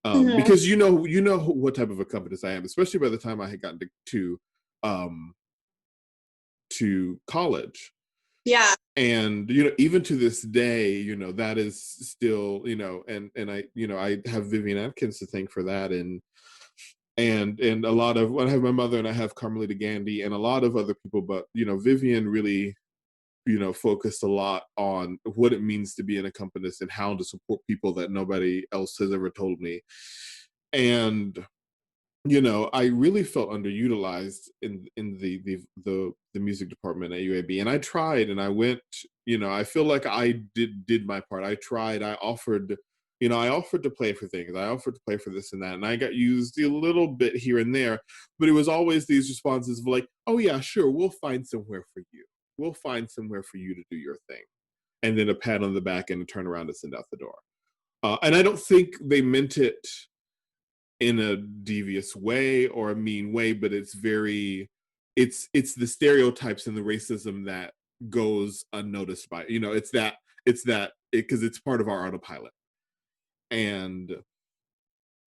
Mm-hmm. Because you know what type of accompanist I am, especially by the time I had gotten um, to college. Yeah. And even to this day, that is still, and I have Vivian Atkins to thank for that. And a lot of, I have my mother, and I have Carmelita Gandy and a lot of other people, but Vivian really focused a lot on what it means to be an accompanist and how to support people that nobody else has ever told me. And I really felt underutilized in the music department at UAB. And I tried, and I went. I feel like I did my part. I tried. I offered to play for things. I offered to play for this and that, and I got used a little bit here and there. But it was always these responses of like, "Oh yeah, sure, we'll find somewhere for you. We'll find somewhere for you to do your thing," and then a pat on the back and a turn around to send out the door. And I don't think they meant it in a devious way or a mean way, but it's the stereotypes and the racism that goes unnoticed by it's that because it's part of our autopilot. And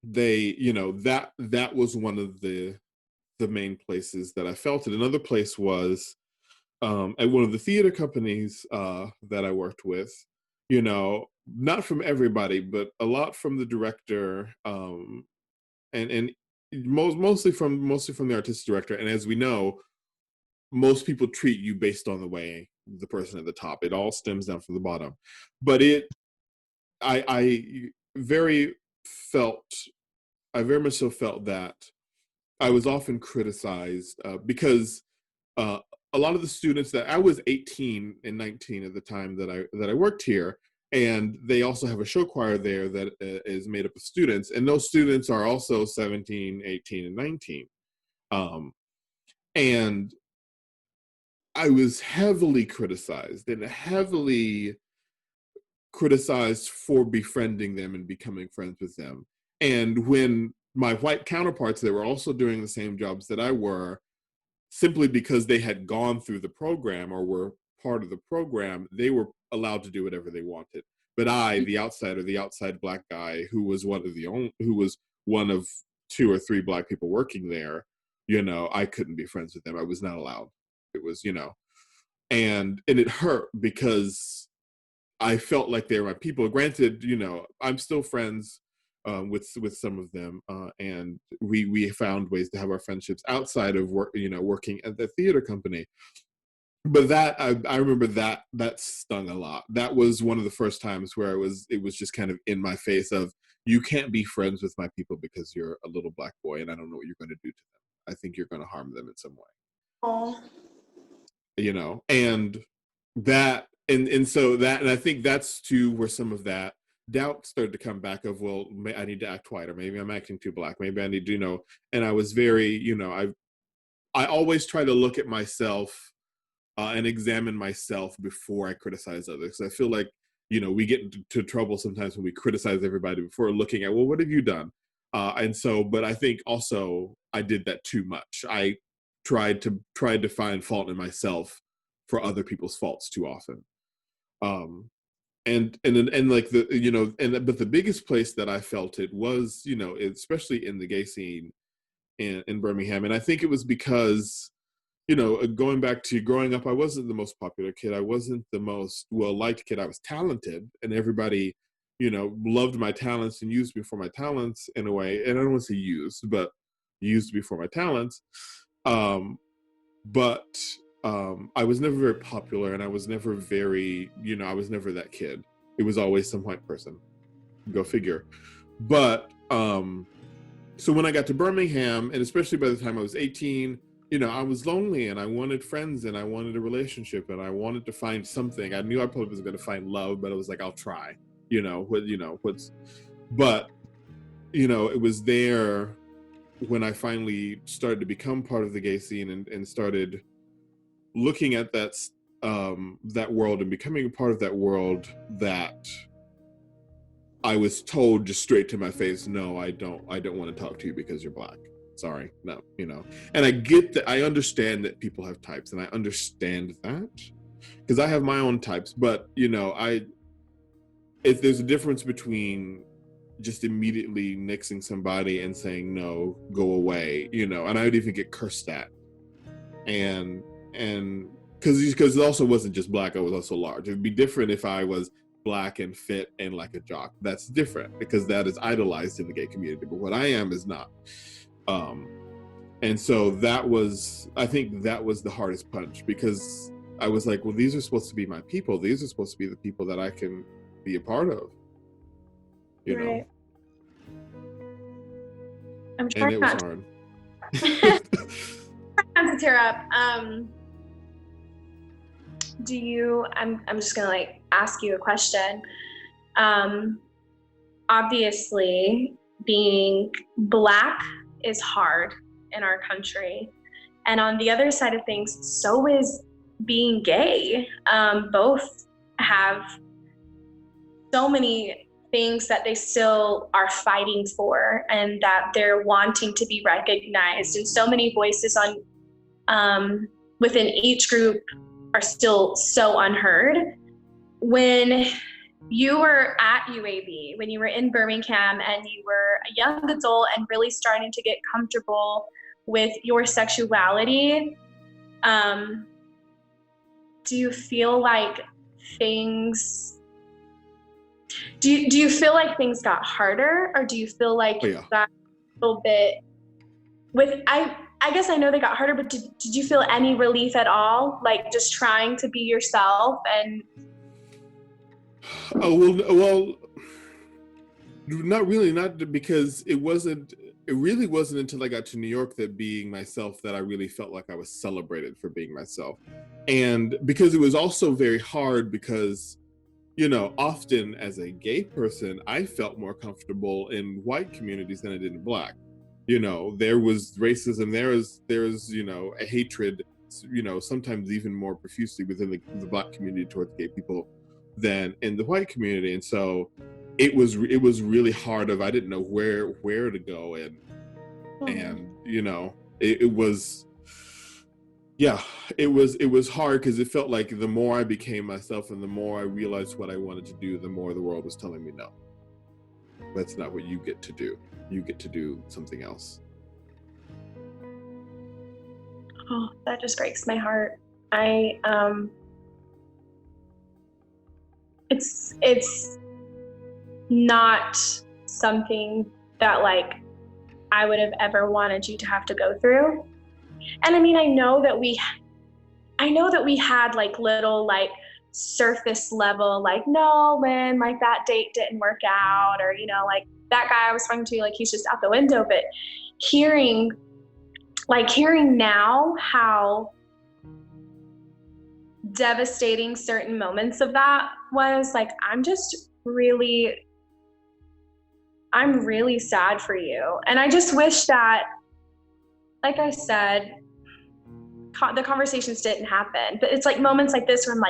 that was one of the main places that I felt it. Another place was at one of the theater companies that I worked with. Not from everybody, but a lot from the director, and mostly from the artistic director. And as we know, most people treat you based on the way the person at the top. It all stems down from the bottom. But I very felt, I very much so felt that I was often criticized because uh, a lot of the students that I was 18 and 19 at the time that I worked here, and they also have a show choir there that is made up of students, and those students are also 17, 18, and 19. Um, and I was heavily criticized for befriending them and becoming friends with them. And when my white counterparts that were also doing the same jobs that I were, simply because they had gone through the program or were part of the program, they were allowed to do whatever they wanted. But I, the outsider, the outside black guy, who was one of two or three black people working there, I couldn't be friends with them. I was not allowed. It was, and it hurt because I felt like they were my people. Granted, I'm still friends with some of them, and we found ways to have our friendships outside of work, working at the theater company. But that I remember that stung a lot. That was one of the first times where it was just kind of in my face of, you can't be friends with my people because you're a little black boy, and I don't know what you're going to do to them. I think you're going to harm them in some way. Oh. And and so that, and I think that's too where some of that doubt started to come back of, well, I need to act white, or maybe I'm acting too black, maybe I need to, and I was very, I always try to look at myself and examine myself before I criticize others. I feel like we get into trouble sometimes when we criticize everybody before looking at, well, what have you done? But I think also I did that too much. I tried to find fault in myself for other people's faults too often. And like but the biggest place that I felt it was, especially in the gay scene in Birmingham. And I think it was because, going back to growing up, I wasn't the most popular kid. I wasn't the most well-liked kid. I was talented, and everybody, loved my talents and used me for my talents in a way. And I don't want to say used, but used me for my talents. But I was never very popular, and I was never very, I was never that kid. It was always some white person. Go figure. But so when I got to Birmingham, and especially by the time I was 18, I was lonely, and I wanted friends, and I wanted a relationship, and I wanted to find something. I knew I probably wasn't going to find love, but I was like, I'll try. But it was there when I finally started to become part of the gay scene and started looking at that world and becoming a part of that world, that I was told just straight to my face, no, I don't want to talk to you because you're Black. Sorry, no, And I get that. I understand that people have types, and I understand that because I have my own types. But if there's a difference between just immediately nixing somebody and saying no, go away, and I would even get cursed at, and because it also wasn't just Black, I was also large. It'd be different if I was Black and fit and like a jock. That's different because that is idolized in the gay community, but what I am is not. And so I think that was the hardest punch, because I was like, well, these are supposed to be my people. These are supposed to be the people that I can be a part of, right. I'm trying, and it was hard. Not to tear up. I'm just gonna ask you a question. Obviously, being Black is hard in our country, and on the other side of things, so is being gay. Both have so many things that they still are fighting for, and that they're wanting to be recognized, and so many voices within each group are still so unheard. When you were at UAB, when you were in Birmingham, and you were a young adult and really starting to get comfortable with your sexuality, do you feel like things got harder, or do you feel like you got a little bit I guess I know they got harder, but did you feel any relief at all? Like just trying to be yourself and... Well, not really, not because it really wasn't until I got to New York that being myself, that I really felt like I was celebrated for being myself. And because it was also very hard, because, often as a gay person, I felt more comfortable in white communities than I did in Black. There was racism, there was a hatred, sometimes even more profusely within the Black community towards gay people than in the white community. And so it was really hard. I didn't know where to go, and it was hard, because it felt like the more I became myself and the more I realized what I wanted to do, the more the world was telling me, no, that's not what you get to do. You get to do something else. Oh, that just breaks my heart. It's not something that I would have ever wanted you to have to go through. And I mean, I know that we had little surface level, no, Lynne, that date didn't work out, or that guy I was talking to, he's just out the window. But hearing now how devastating certain moments of that was, I'm really sad for you. And I just wish that, like I said, the conversations didn't happen. But it's moments like this where I'm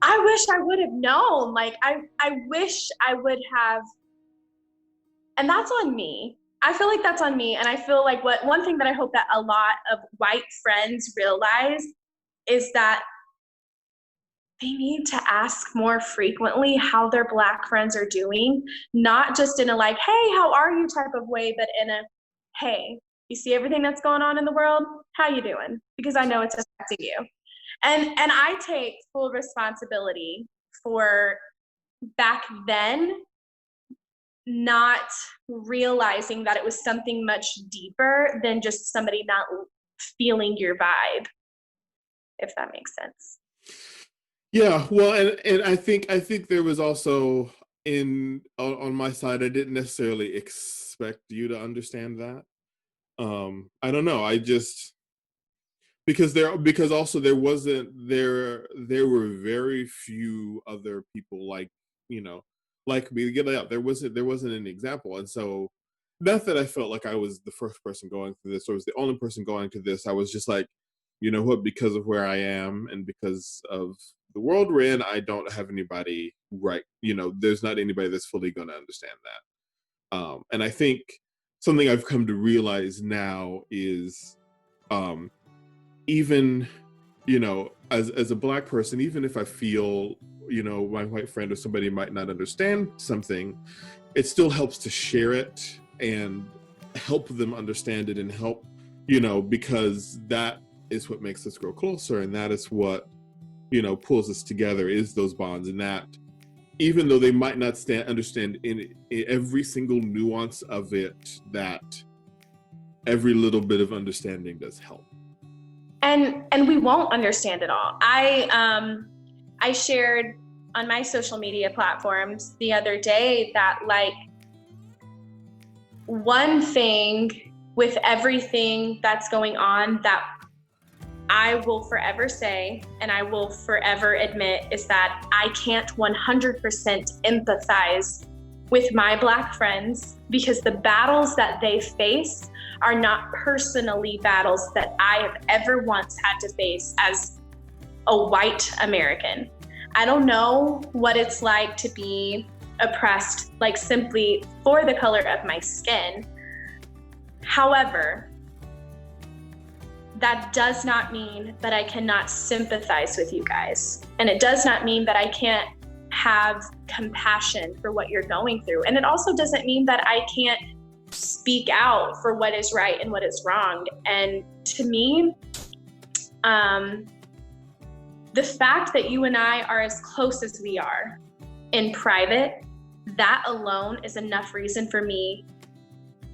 I wish I would have known. Like, I wish I would have, and that's on me. I feel like that's on me. And I feel like one thing that I hope that a lot of white friends realize is that they need to ask more frequently how their Black friends are doing, not just in a like, hey, how are you type of way, but in a, hey, you see everything that's going on in the world? How you doing? Because I know it's affecting you. And I take full responsibility for back then not realizing that it was something much deeper than just somebody not feeling your vibe, if that makes sense. Yeah, well, and I think there was also on my side, I didn't necessarily expect you to understand that. I don't know. I just because also there were very few other people like, you know, like me to get it out. There wasn't an example. And so not that I felt like I was the first person going through this or was the only person going to this. I was just like, you know what, because of where I am and because of the world we're in, I don't have anybody, right, there's not anybody that's fully going to understand that. And I think something I've come to realize now is, even, as a Black person, even if I feel, my white friend or somebody might not understand something, it still helps to share it and help them understand it and help, because that is what makes us grow closer, and that is what, pulls us together, is those bonds. And that, even though they might not understand in every single nuance of it, that every little bit of understanding does help. And we won't understand it all. I shared on my social media platforms the other day that, like, one thing with everything that's going on that I will forever say and I will forever admit is that I can't 100% empathize with my Black friends, because the battles that they face are not personally battles that I have ever once had to face as a white American. I don't know what it's like to be oppressed, like, simply for the color of my skin. However, that does not mean that I cannot sympathize with you guys. And it does not mean that I can't have compassion for what you're going through. And it also doesn't mean that I can't speak out for what is right and what is wrong. And to me, the fact that you and I are as close as we are in private, that alone is enough reason for me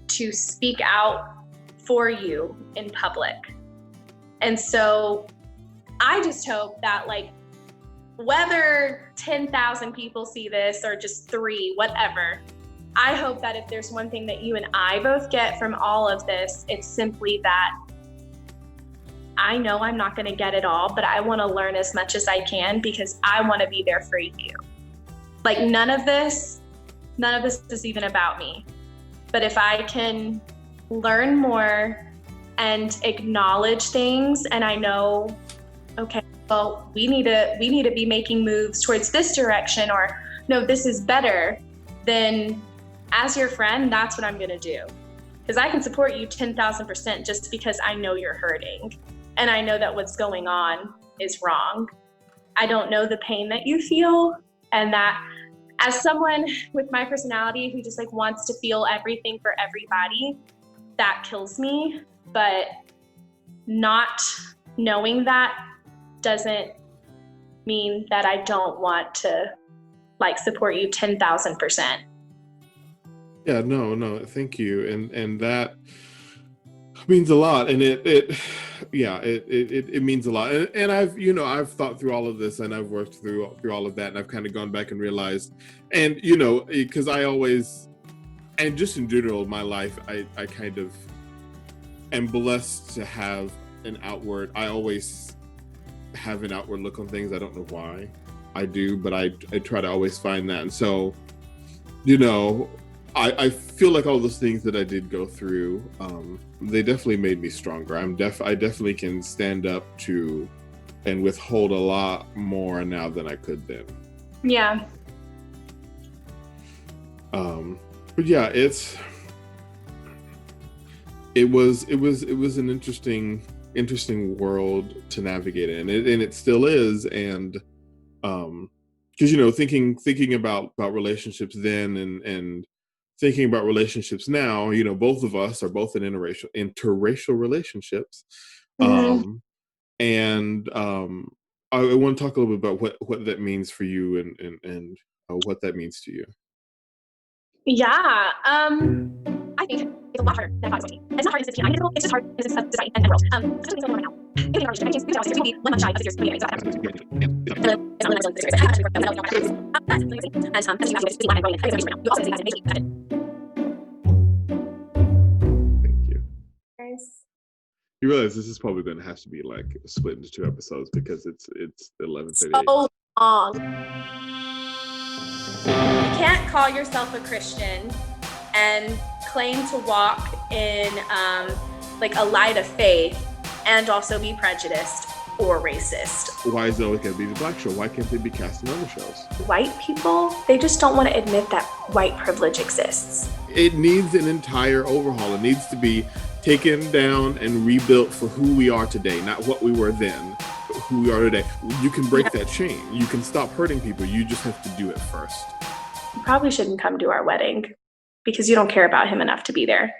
to speak out for you in public. And so I just hope that, like, whether 10,000 people see this or just 3, whatever, I hope that if there's one thing that you and I both get from all of this, it's simply that I know I'm not going to get it all, but I want to learn as much as I can because I want to be there for you. Like, none of this is even about me. But if I can learn more and acknowledge things, and I know, okay, well, we need to be making moves towards this direction, or no, this is better, then as your friend, that's what I'm going to do. Because I can support you 10,000% just because I know you're hurting. And I know that what's going on is wrong. I don't know the pain that you feel, and that as someone with my personality who just, like, wants to feel everything for everybody, that kills me. But not knowing that doesn't mean that I don't want to, like, support you 10,000%. Yeah, no, thank you. And that means a lot. And it means a lot. And I've thought through all of this, and I've worked through all of that, and I've kind of gone back and realized, and, because I always, and just in general, my life, I kind of am blessed to have I always have an outward look on things. I don't know why I do, but I try to always find that. And so, I feel like all those things that I did go through, they definitely made me stronger. I definitely can stand up to and withhold a lot more now than I could then. Yeah. But yeah, it was an interesting world to navigate in, and it still is. And because thinking about relationships then and thinking about relationships now, both of us are both in interracial relationships. Mhm. And I want to talk a little bit about what that means for you and what that means to you. Yeah. I think it's a lot harder than I thought it was going to be. It's not hard in 15. It's just hard in this society and the world. Especially things going on right now. It can be hard. I think we be 1 month shy of 6 years. It's not happening. It's not serious. I actually work out. And as you guys are right now, you also see guys in Thank you. Nice. You realize this is probably going to have to be like split into 2 episodes because it's 11:38. So long. You can't call yourself a Christian and claim to walk in like a light of faith and also be prejudiced or racist. Why is it always going to be the black show? Why can't they be cast in other shows? White people, they just don't want to admit that white privilege exists. It needs an entire overhaul. It needs to be taken down and rebuilt for who we are today, not what we were then, but who we are today. You can break that chain. You can stop hurting people. You just have to do it first. You probably shouldn't come to our wedding because you don't care about him enough to be there.